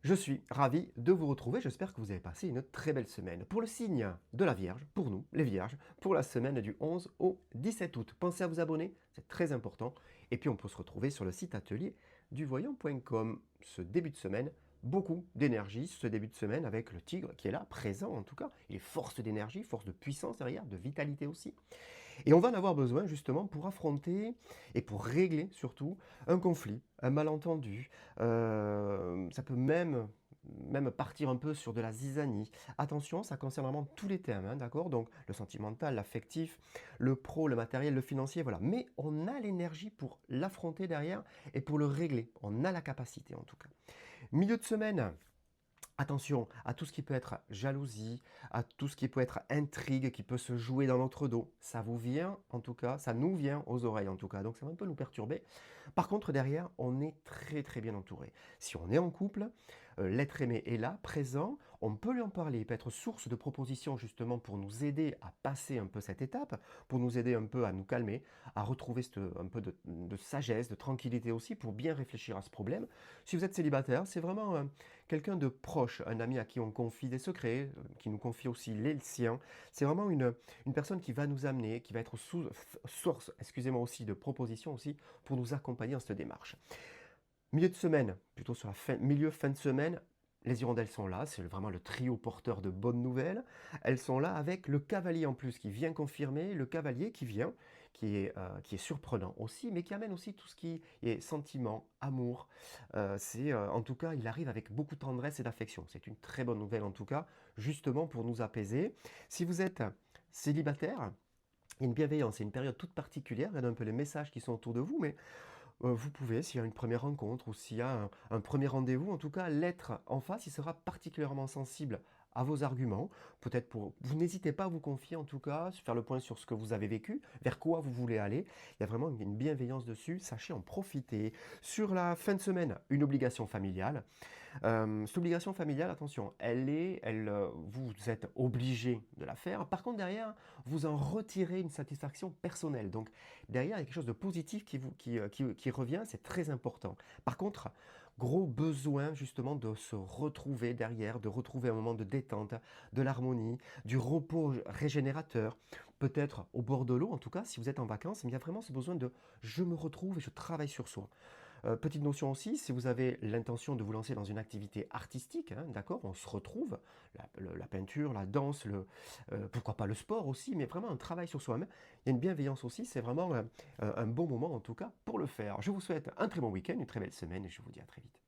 Je suis ravi de vous retrouver, j'espère que vous avez passé une très belle semaine. Pour le signe de la Vierge, pour nous, les Vierges, pour la semaine du 11 au 17 août. Pensez à vous abonner, c'est très important. Et puis on peut se retrouver sur le site atelier du voyant.com. Ce début de semaine, beaucoup d'énergie, ce début de semaine avec le tigre qui est là, présent en tout cas. Il est force d'énergie, force de puissance derrière, de vitalité aussi. Et on va en avoir besoin justement pour affronter et pour régler surtout un conflit, un malentendu. Ça peut même partir un peu sur de la zizanie. Attention, ça concerne vraiment tous les thèmes, hein, d'accord? Donc le sentimental, l'affectif, le pro, le matériel, le financier, voilà. Mais on a l'énergie pour l'affronter derrière et pour le régler. On a la capacité en tout cas. Milieu de semaine, attention à tout ce qui peut être jalousie, à tout ce qui peut être intrigue, qui peut se jouer dans notre dos. Ça vous vient, en tout cas, ça nous vient aux oreilles, en tout cas. Donc ça va un peu nous perturber. Par contre, derrière, on est très très bien entouré. Si on est en couple, l'être aimé est là, présent. On peut lui en parler. Il peut être source de propositions justement pour nous aider à passer un peu cette étape, pour nous aider un peu à nous calmer, à retrouver un peu de sagesse, de tranquillité aussi, pour bien réfléchir à ce problème. Si vous êtes célibataire, c'est vraiment quelqu'un de proche, un ami à qui on confie des secrets, qui nous confie aussi les siens. C'est vraiment une personne qui va nous amener, qui va être source, excusez-moi aussi, de propositions aussi pour nous accompagner dans cette démarche. Milieu de semaine, plutôt sur la milieu fin de semaine, les hirondelles sont là, c'est vraiment le trio porteur de bonnes nouvelles. Elles sont là avec le cavalier en plus qui vient confirmer, le cavalier qui vient, qui est surprenant aussi, mais qui amène aussi tout ce qui est sentiment, amour. En tout cas, il arrive avec beaucoup de tendresse et d'affection. C'est une très bonne nouvelle en tout cas, justement pour nous apaiser. Si vous êtes célibataire, il y a une bienveillance, c'est une période toute particulière, regardez un peu les messages qui sont autour de vous, mais vous pouvez, s'il y a une première rencontre ou s'il y a un premier rendez-vous, en tout cas, l'être en face, il sera particulièrement sensible à vos arguments. Peut-être pour... Vous n'hésitez pas à vous confier, en tout cas, faire le point sur ce que vous avez vécu, vers quoi vous voulez aller. Il y a vraiment une bienveillance dessus. Sachez en profiter. Sur la fin de semaine, une obligation familiale. Cette obligation familiale, attention, vous êtes obligé de la faire. Par contre, derrière, vous en retirez une satisfaction personnelle. Donc, derrière, il y a quelque chose de positif qui revient, c'est très important. Par contre, gros besoin justement de se retrouver derrière, de retrouver un moment de détente, de l'harmonie, du repos régénérateur, peut-être au bord de l'eau, en tout cas, si vous êtes en vacances, mais il y a vraiment ce besoin de je me retrouve et je travaille sur soi. Petite notion aussi, si vous avez l'intention de vous lancer dans une activité artistique, hein, d'accord, on se retrouve, la peinture, la danse, pourquoi pas le sport aussi, mais vraiment un travail sur soi-même. Il y a une bienveillance aussi, c'est vraiment un bon moment en tout cas pour le faire. Je vous souhaite un très bon week-end, une très belle semaine et je vous dis à très vite.